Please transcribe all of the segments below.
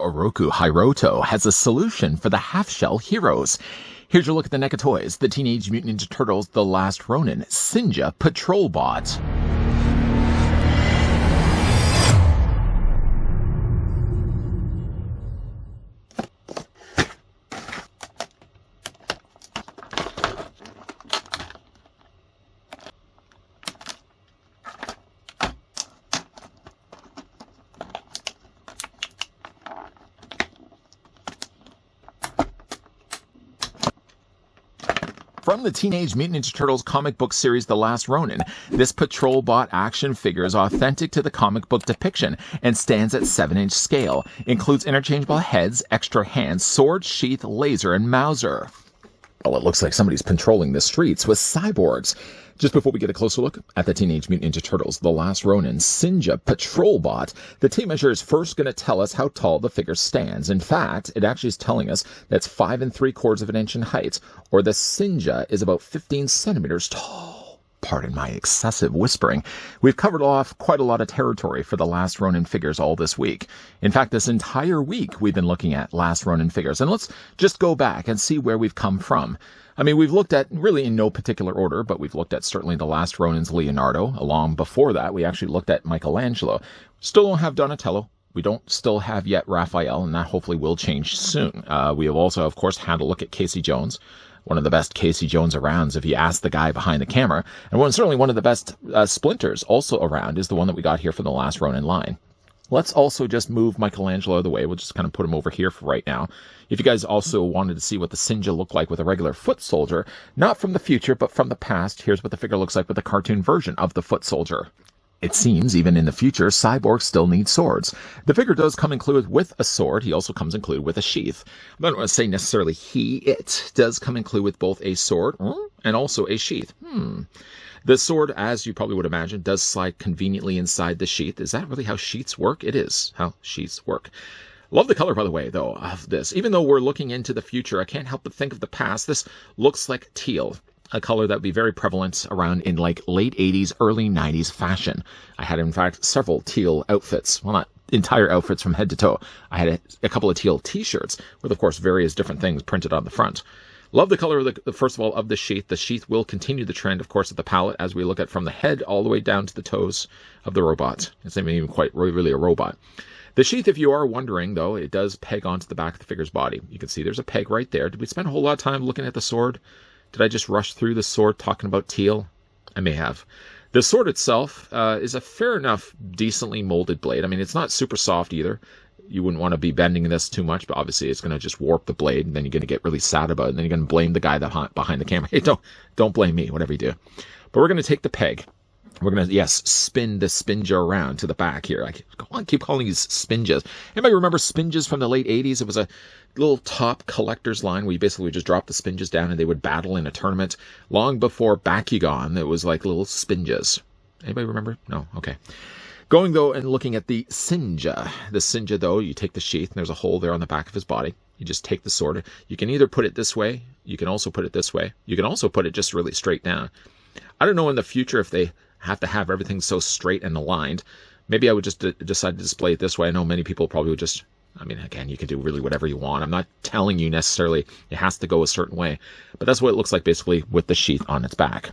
Oroku Hiroto has a solution for the half-shell heroes. Here's your look at the NECA toys, the Teenage Mutant Ninja Turtles The Last Ronin, Synja Patrol Bot. From the Teenage Mutant Ninja Turtles comic book series The Last Ronin, this Patrol Bot action figure is authentic to the comic book depiction and stands at 7-inch scale. Includes interchangeable heads, extra hands, sword, sheath, laser, and Mauser. Well, it looks like somebody's patrolling the streets with cyborgs. Just before we get a closer look at the Teenage Mutant Ninja Turtles The Last Ronin Synja Patrol Bot, the tape measure is first going to tell us how tall the figure stands. In fact, it actually is telling us that it's 5 3/4 inches in height, or the Synja is about 15 centimeters tall. Pardon my excessive whispering. We've covered off quite a lot of territory for the Last Ronin figures all this week. In fact, this entire week we've been looking at Last Ronin figures. And let's just go back and see where we've come from. I mean, we've looked at, really in no particular order, but we've looked at certainly the Last Ronin's Leonardo. Along before that, we actually looked at Michelangelo. Still don't have Donatello. We don't still have yet Raphael, and that hopefully will change soon. We have also, of course, had a look at Casey Jones. One of the best Casey Jones arounds, if you ask the guy behind the camera. And certainly one of the best splinters also around is the one that we got here from the Last Ronin line. Let's also just move Michelangelo out of the way. We'll just kind of put him over here for right now. If you guys also wanted to see what the Synja looked like with a regular foot soldier, not from the future, but from the past, here's what the figure looks like with a cartoon version of the foot soldier. It seems, even in the future, cyborgs still need swords. The figure does come included with a sword. He also comes included with a sheath. I don't want to say necessarily it does come included with both a sword and also a sheath. The sword, as you probably would imagine, does slide conveniently inside the sheath. Is that really how sheaths work? It is how sheaths work. Love the color, by the way, though, of this. Even though we're looking into the future, I can't help but think of the past. This looks like teal. A color that would be very prevalent around in like late 80s, early 90s fashion. I had, in fact, several teal outfits. Well, not entire outfits from head to toe. I had a couple of teal t-shirts with, of course, various different things printed on the front. Love the color of first of all, of the sheath. The sheath will continue the trend, of course, of the palette as we look at from the head all the way down to the toes of the robot. It's not even quite really a robot. The sheath, if you are wondering, though, it does peg onto the back of the figure's body. You can see there's a peg right there. Did we spend a whole lot of time looking at the sword? Did I just rush through the sword talking about teal? I may have. The sword itself is a fair enough, decently molded blade. I mean, it's not super soft either. You wouldn't want to be bending this too much, but obviously it's going to just warp the blade, and then you're going to get really sad about it, and then you're going to blame the guy behind the camera. Hey, don't blame me, whatever you do. But we're going to take the peg. We're going to, yes, spin the Synja around to the back here. I keep calling these Synjas. Anybody remember Synjas from the late 80s? It was a little top collector's line where you basically just drop the Synjas down and they would battle in a tournament. Long before Bakugan, it was like little Synjas. Anybody remember? No? Okay. Going, though, and looking at the Synja. The Synja, though, you take the sheath, and there's a hole there on the back of his body. You just take the sword. You can either put it this way. You can also put it this way. You can also put it just really straight down. I don't know in the future if they have to have everything so straight and aligned. Maybe I would just decide to display it this way. I know many people probably would just, I mean, again, you can do really whatever you want. I'm not telling you necessarily it has to go a certain way, but that's what it looks like basically with the sheath on its back.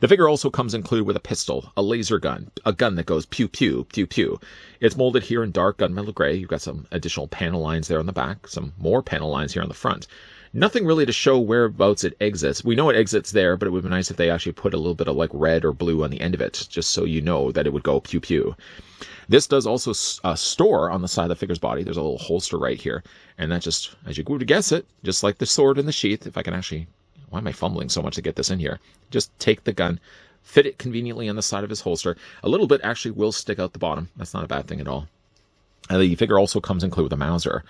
The figure also comes included with a pistol, a laser gun, a gun that goes pew, pew, pew, pew. It's molded here in dark gunmetal gray. You've got some additional panel lines there on the back, some more panel lines here on the front. Nothing really to show whereabouts it exits. We know it exits there, but it would be nice if they actually put a little bit of like red or blue on the end of it, just so you know that it would go pew pew. This does also store on the side of the figure's body. There's a little holster right here, and that just, as you go to guess it, just like the sword in the sheath, if I can actually, why am I fumbling so much to get this in here? Just take the gun, fit it conveniently on the side of his holster. A little bit actually will stick out the bottom. That's not a bad thing at all. The figure also comes included with a Mauser.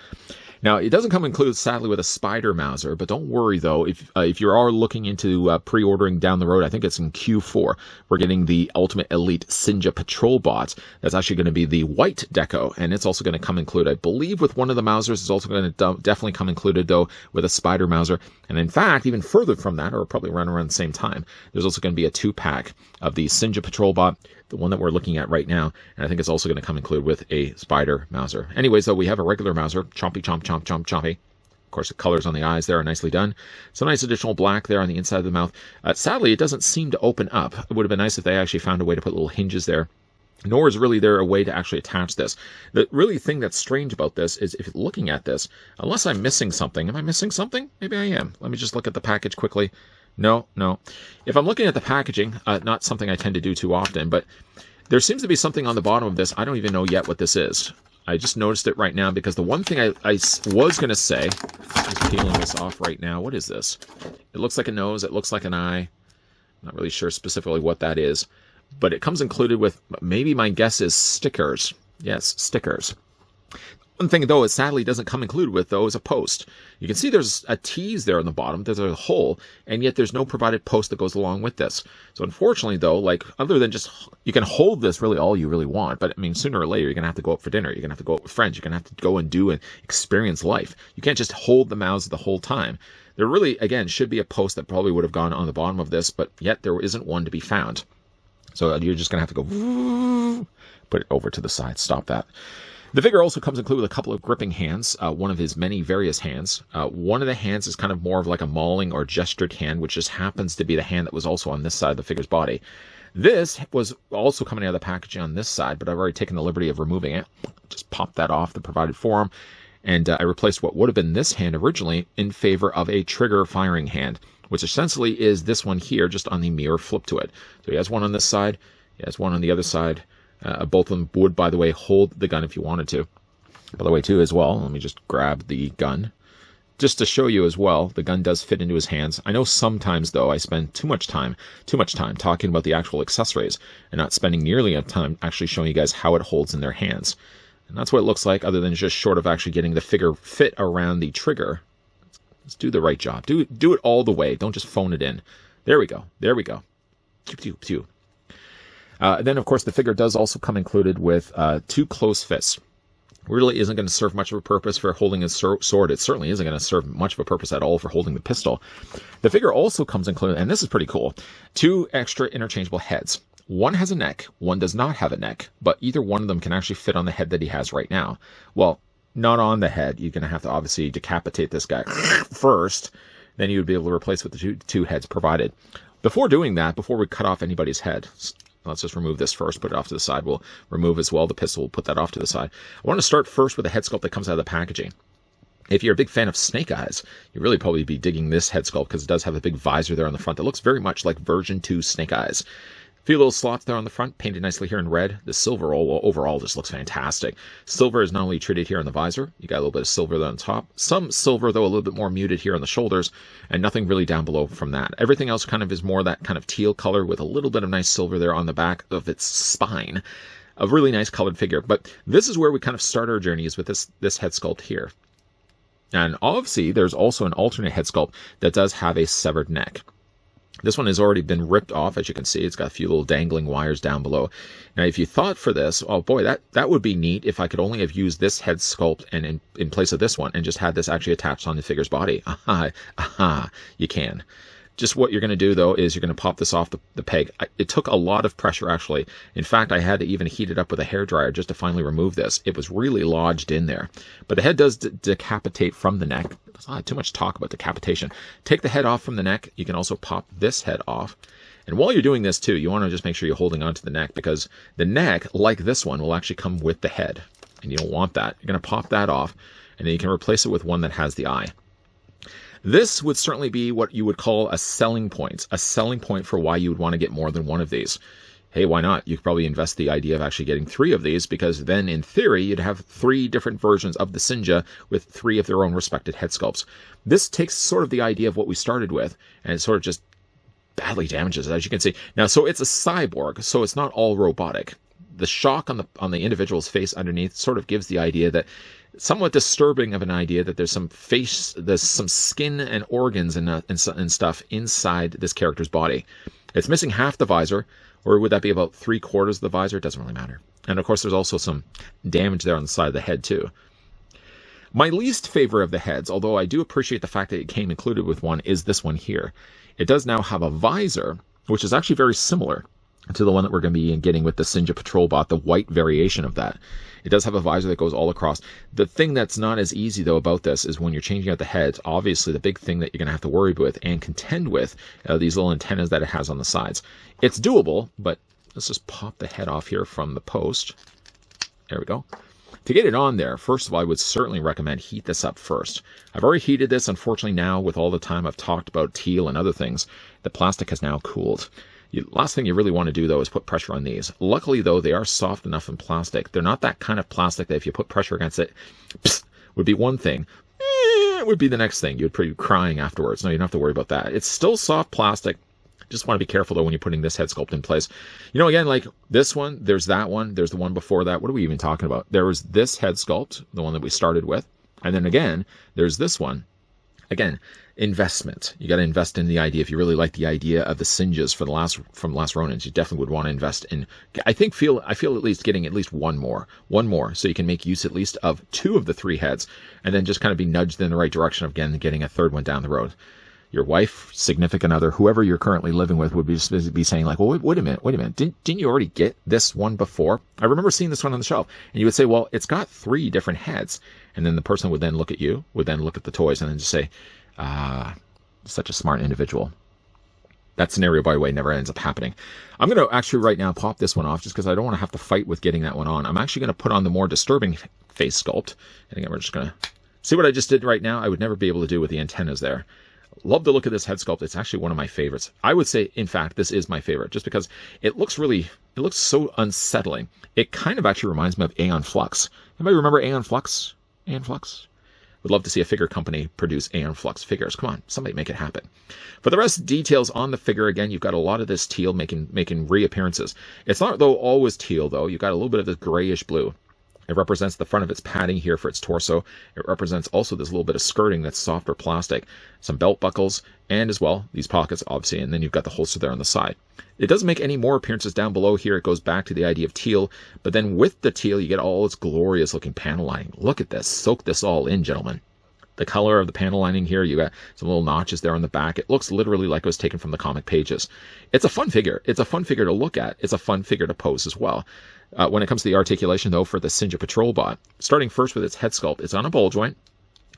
Now, it doesn't come included, sadly, with a spider Mauser, but don't worry, though. If you are looking into pre-ordering down the road, I think it's in Q4, we're getting the Ultimate Elite Synja Patrol Bot. That's actually going to be the white deco, and it's also going to come included, I believe, with one of the Mausers. It's also going to definitely come included, though, with a spider Mauser. And in fact, even further from that, or probably around the same time, there's also going to be a 2-pack of the Synja Patrol Bot, the one that we're looking at right now. And I think it's also going to come included with a spider Mouser. Anyways, though, we have a regular Mouser. Chompy, chomp, chomp, chomp, chompy. Of course, the colors on the eyes there are nicely done. Some nice additional black there on the inside of the mouth. Sadly, it doesn't seem to open up. It would have been nice if they actually found a way to put little hinges there. Nor is really there a way to actually attach this. The really thing that's strange about this is if you're looking at this, unless I'm missing something. Am I missing something? Maybe I am. Let me just look at the package quickly. No. If I'm looking at the packaging, not something I tend to do too often, but there seems to be something on the bottom of this. I don't even know yet what this is. I just noticed it right now because the one thing I was going to say, just peeling this off right now, what is this? It looks like a nose. It looks like an eye. I'm not really sure specifically what that is. But it comes included with, maybe my guess is stickers. Yes, stickers. One thing, though, it sadly doesn't come included with, though, is a post. You can see there's a tease there on the bottom. There's a hole, and yet there's no provided post that goes along with this. So unfortunately, though, like, other than just, you can hold this really all you really want, but I mean, sooner or later, you're going to have to go out for dinner. You're going to have to go out with friends. You're going to have to go and do and experience life. You can't just hold the mouse the whole time. There really, again, should be a post that probably would have gone on the bottom of this, but yet there isn't one to be found. So you're just going to have to go, put it over to the side, stop that. The figure also comes included with a couple of gripping hands, one of his many various hands. One of the hands is kind of more of like a mauling or gestured hand, which just happens to be the hand that was also on this side of the figure's body. This was also coming out of the packaging on this side, but I've already taken the liberty of removing it. Just popped that off the provided form, and I replaced what would have been this hand originally in favor of a trigger firing hand, which essentially is this one here, just on the mirror flip to it. So he has one on this side, he has one on the other side. Both of them would, by the way, hold the gun if you wanted to. By the way, too, as well, let me just grab the gun. Just to show you as well, the gun does fit into his hands. I know sometimes, though, I spend too much time talking about the actual accessories and not spending nearly enough time actually showing you guys how it holds in their hands. And that's what it looks like, other than just short of actually getting the figure fit around the trigger. Let's do the right job. Do it all the way. Don't just phone it in. There we go. There we go. Then, of course, the figure does also come included with 2 closed fists. Really isn't going to serve much of a purpose for holding a sword. It certainly isn't going to serve much of a purpose at all for holding the pistol. The figure also comes included, and this is pretty cool, 2 extra interchangeable heads. One has a neck, one does not have a neck, but either one of them can actually fit on the head that he has right now. Well, not on the head. You're going to have to obviously decapitate this guy first. Then you would be able to replace with the two heads provided. Before doing that, before we cut off anybody's head, let's just remove this first, put it off to the side. We'll remove as well the pistol. We'll put that off to the side. I want to start first with the head sculpt that comes out of the packaging. If you're a big fan of Snake Eyes, you'll really probably be digging this head sculpt because it does have a big visor there on the front that looks very much like version 2 Snake Eyes. A few little slots there on the front, painted nicely here in red. The silver overall just looks fantastic. Silver is not only treated here on the visor, you got a little bit of silver there on top. Some silver, though, a little bit more muted here on the shoulders, and nothing really down below from that. Everything else kind of is more that kind of teal color with a little bit of nice silver there on the back of its spine. A really nice colored figure. But this is where we kind of start our journeys with this head sculpt here. And obviously, there's also an alternate head sculpt that does have a severed neck. This one has already been ripped off, as you can see. It's got a few little dangling wires down below. Now, if you thought for this, oh boy, that would be neat if I could only have used this head sculpt and in place of this one and just had this actually attached on the figure's body. Aha, you can. Just what you're going to do, though, is you're going to pop this off the peg. It took a lot of pressure, actually. In fact, I had to even heat it up with a hairdryer just to finally remove this. It was really lodged in there. But the head does decapitate from the neck. Too much talk about decapitation. Take the head off from the neck. You can also pop this head off. And while you're doing this, too, you want to just make sure you're holding onto the neck because the neck, like this one, will actually come with the head. And you don't want that. You're going to pop that off, and then you can replace it with one that has the eye. This would certainly be what you would call a selling point for why you would want to get more than one of these. Hey, why not? You could probably invest the idea of actually getting 3 of these because then, in theory, you'd have 3 different versions of the Synja with 3 of their own respected head sculpts. This takes sort of the idea of what we started with, and it sort of just badly damages it, as you can see. Now, so it's a cyborg, so it's not all robotic. The shock on the individual's face underneath sort of gives the idea that somewhat disturbing of an idea that there's some skin and organs and stuff inside this character's body. It's missing half the visor, or would that be about 3/4 of the visor? It doesn't really matter. And of course, there's also some damage there on the side of the head too. My least favorite of the heads, although I do appreciate the fact that it came included with one, is this one here. It does now have a visor, which is actually very similar. to the one that we're going to be getting with the Synja Patrol Bot, the white variation of that. It does have a visor that goes all across. The thing that's not as easy, though, about this is when you're changing out the heads, obviously the big thing that you're going to have to worry with and contend with these little antennas that it has on the sides. It's doable, but let's just pop the head off here from the post. There we go. To get it on there, first of all, I would certainly recommend heat this up first. I've already heated this. Unfortunately, now with all the time I've talked about teal and other things, the plastic has now cooled. Last thing you really want to do, though, is put pressure on these. Luckily, though, they are soft enough in plastic. They're not that kind of plastic that if you put pressure against it, psst, would be one thing. It would be the next thing. You'd be crying afterwards. No, you don't have to worry about that. It's still soft plastic. Just want to be careful, though, when you're putting this head sculpt in place. You know, again, like this one, there's that one, there's the one before that. What are we even talking about? There was this head sculpt, the one that we started with. And then again, there's this one. Again, investment. You got to invest in the idea. If you really like the idea of the Synjas from the last Ronins, you definitely would want to invest in. I feel at least getting at least one more, so you can make use at least of 2 of the 3 heads, and then just kind of be nudged in the right direction of again getting a 3rd one down the road. Your wife, significant other, whoever you're currently living with would be saying like, well, wait a minute, didn't you already get this one before? I remember seeing this one on the shelf, and you would say, well, it's got 3 different heads, and then the person would then look at you, would then look at the toys, and then just say, such a smart individual. That scenario, by the way, never ends up happening. I'm going to actually right now pop this one off just because I don't want to have to fight with getting that one on. I'm actually going to put on the more disturbing face sculpt. And again, we're just going to see what I just did right now. I would never be able to do with the antennas there. Love the look of this head sculpt. It's actually one of my favorites. I would say, in fact, this is my favorite just because it looks so unsettling. It kind of actually reminds me of Aeon Flux. Anybody remember Aeon Flux? Aeon Flux? Would love to see a figure company produce Aeon Flux figures. Come on, somebody make it happen. For the rest details on the figure, again, you've got a lot of this teal making reappearances. It's not though always teal though. You've got a little bit of this grayish blue. It represents the front of its padding here for its torso. It represents also this little bit of skirting that's softer plastic, some belt buckles, and as well these pockets obviously, and then you've got the holster there on the side. It doesn't make any more appearances down below here. It goes back to the idea of teal, but then with the teal you get all its glorious looking panel lining. Look at this. Soak this all in, gentlemen. The color of the panel lining here, you got some little notches there on the back. It looks literally like it was taken from the comic pages. It's a fun figure. It's a fun figure to look at. It's a fun figure to pose as well. When it comes to the articulation, though, for the Synja Patrol Bot, starting first with its head sculpt, it's on a ball joint.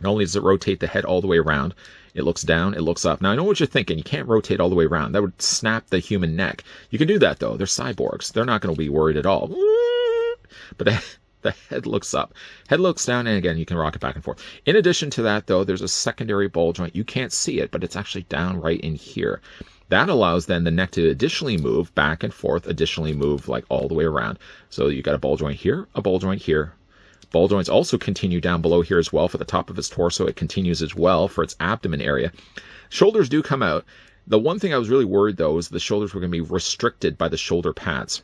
Not only does it rotate the head all the way around, it looks down, it looks up. Now, I know what you're thinking. You can't rotate all the way around. That would snap the human neck. You can do that, though. They're cyborgs. They're not going to be worried at all. But the head looks up. Head looks down, and again, you can rock it back and forth. In addition to that, though, there's a secondary ball joint. You can't see it, but it's actually down right in here. That allows then the neck to additionally move back and forth, additionally move like all the way around. So you got a ball joint here, a ball joint here. Ball joints also continue down below here as well for the top of its torso. It continues as well for its abdomen area. Shoulders do come out. The one thing I was really worried, though, is the shoulders were going to be restricted by the shoulder pads.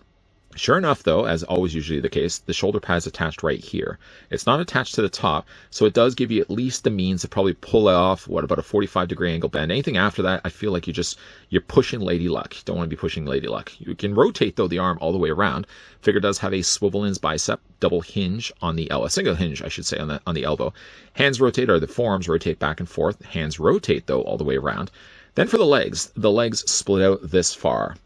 Sure enough, though, as always usually the case, the shoulder pad is attached right here. It's not attached to the top, so it does give you at least the means to probably pull off, what, about a 45-degree angle bend. Anything after that, I feel like you're pushing Lady Luck. You don't want to be pushing Lady Luck. You can rotate, though, the arm all the way around. Figure does have a swivel in its bicep, double hinge on the elbow, a single hinge, I should say, on the elbow. Hands rotate, or the forearms rotate back and forth. Hands rotate, though, all the way around. Then for the legs split out this far.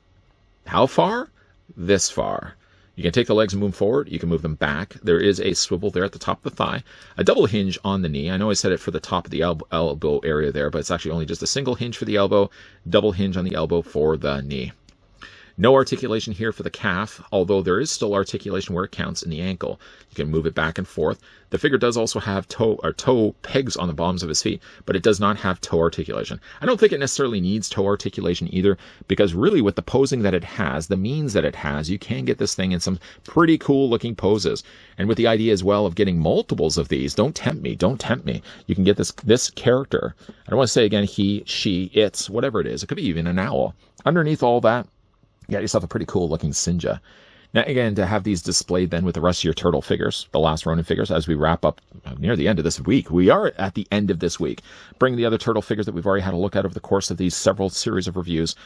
How far? This far. You can take the legs and move forward. You can move them back. There is a swivel there at the top of the thigh. A double hinge on the knee. I know I said it for the top of the elbow area there, but it's actually only just a single hinge for the elbow, double hinge on the elbow for the knee. No articulation here for the calf, although there is still articulation where it counts in the ankle. You can move it back and forth. The figure does also have toe pegs on the bottoms of his feet, but it does not have toe articulation. I don't think it necessarily needs toe articulation either, because really with the posing that it has, the means that it has, you can get this thing in some pretty cool looking poses. And with the idea as well of getting multiples of these, don't tempt me. You can get this character. I don't want to say again, he, she, it's, whatever it is. It could be even an owl. Underneath all that, you got yourself a pretty cool looking Synja. Now, again, to have these displayed then with the rest of your turtle figures, the last Ronin figures, as we wrap up near the end of this week. We are at the end of this week. Bring the other turtle figures that we've already had a look at over the course of these several series of reviews.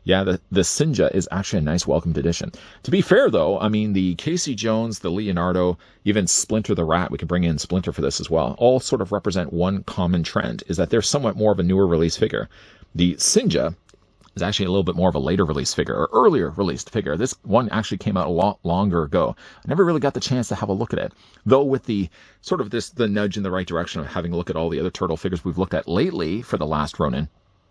Yeah, the Synja is actually a nice welcomed addition. To be fair, though, I mean, the Casey Jones, the Leonardo, even Splinter the Rat, we can bring in Splinter for this as well, all sort of represent one common trend, is that they're somewhat more of a newer release figure. The Synja is actually a little bit more of a later release figure, or earlier released figure. This one actually came out a lot longer ago. I never really got the chance to have a look at it, though with the sort of the nudge in the right direction of having a look at all the other turtle figures we've looked at lately for the last Ronin.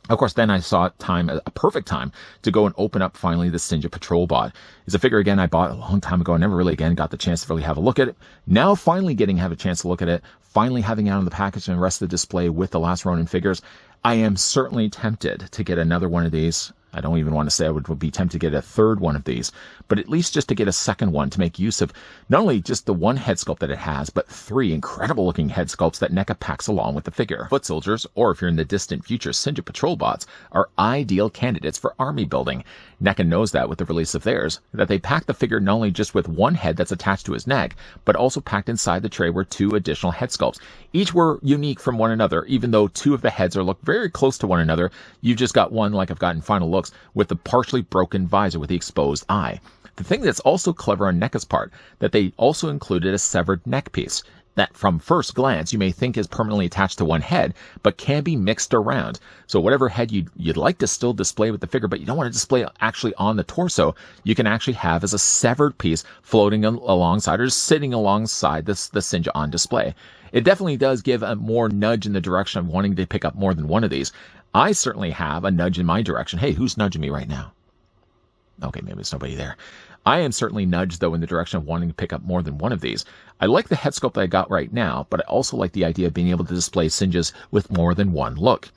Of course, then I saw a perfect time to go and open up finally the Synja Patrol Bot. It's a figure, again, I bought a long time ago. I never really, again, got the chance to really have a look at it. Now, finally have a chance to look at it, finally having it out on the package and the rest of the display with the last Ronin figures, I am certainly tempted to get another one of these. I don't even want to say I would be tempted to get a third one of these, but at least just to get a second one to make use of not only just the one head sculpt that it has, but 3 incredible looking head sculpts that NECA packs along with the figure. Foot soldiers, or if you're in the distant future, Synja Patrol Bots, are ideal candidates for army building. NECA knows that with the release of theirs, that they pack the figure not only just with one head that's attached to his neck, but also packed inside the tray were 2 additional head sculpts. Each were unique from one another, even though 2 of the heads are look very close to one another. You've just got one, like I've got in Final Looks, with the partially broken visor with the exposed eye. The thing that's also clever on NECA's part, that they also included a severed neck piece that from first glance you may think is permanently attached to one head, but can be mixed around. So whatever head you'd like to still display with the figure, but you don't want to display actually on the torso, you can actually have as a severed piece floating alongside or sitting alongside the Synja on display. It definitely does give a more nudge in the direction of wanting to pick up more than one of these. I certainly have a nudge in my direction. Hey, who's nudging me right now? Okay, maybe there's nobody there. I am certainly nudged, though, in the direction of wanting to pick up more than one of these. I like the head sculpt that I got right now, but I also like the idea of being able to display Synjas with more than one look.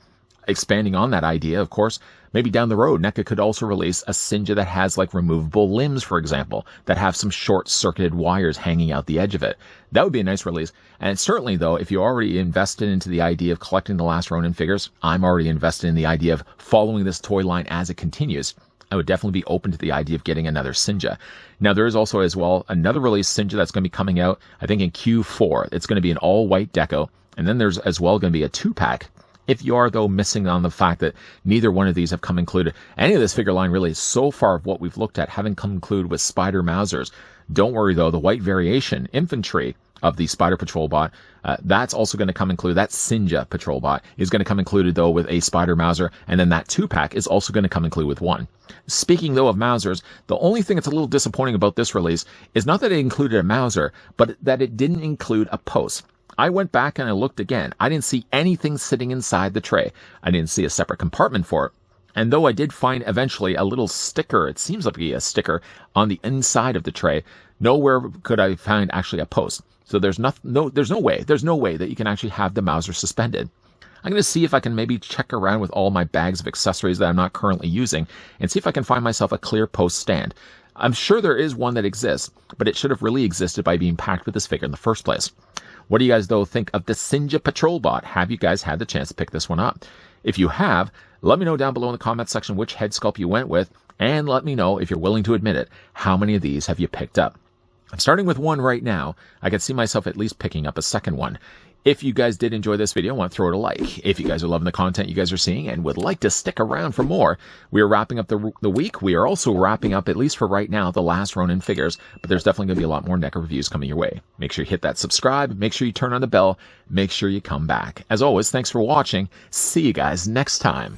Expanding on that idea, of course, maybe down the road, NECA could also release a Synja that has like removable limbs, for example, that have some short-circuited wires hanging out the edge of it. That would be a nice release. And certainly, though, if you already invested into the idea of collecting the last Ronin figures, I'm already invested in the idea of following this toy line as it continues. I would definitely be open to the idea of getting another Synja. Now, there is also as well another release Synja that's going to be coming out, I think, in Q4. It's going to be an all-white deco. And then there's as well going to be a 2-pack. If you are, though, missing on the fact that neither one of these have come included, any of this figure line really so far of what we've looked at haven't come included with Spider Mausers. Don't worry, though, the white variation, infantry, of the Spider Patrol Bot, that's also going to come included. That Synja Patrol Bot is going to come included, though, with a Spider Mauser, and then that 2-pack is also going to come included with one. Speaking, though, of Mausers, the only thing that's a little disappointing about this release is not that it included a Mauser, but that it didn't include a post. I went back and I looked again. I didn't see anything sitting inside the tray. I didn't see a separate compartment for it. And though I did find eventually a little sticker, it seems like a sticker, on the inside of the tray, nowhere could I find actually a post. So there's no way that you can actually have the Mauser suspended. I'm going to see if I can maybe check around with all my bags of accessories that I'm not currently using and see if I can find myself a clear post stand. I'm sure there is one that exists, but it should have really existed by being packed with this figure in the first place. What do you guys, though, think of the Synja Patrol Bot? Have you guys had the chance to pick this one up? If you have, let me know down below in the comments section which head sculpt you went with, and let me know, if you're willing to admit it, how many of these have you picked up? I'm starting with one right now. I could see myself at least picking up a second one. If you guys did enjoy this video, I want to throw it a like. If you guys are loving the content you guys are seeing and would like to stick around for more, we are wrapping up the week. We are also wrapping up, at least for right now, the last Ronin figures, but there's definitely going to be a lot more NECA reviews coming your way. Make sure you hit that subscribe. Make sure you turn on the bell. Make sure you come back. As always, thanks for watching. See you guys next time.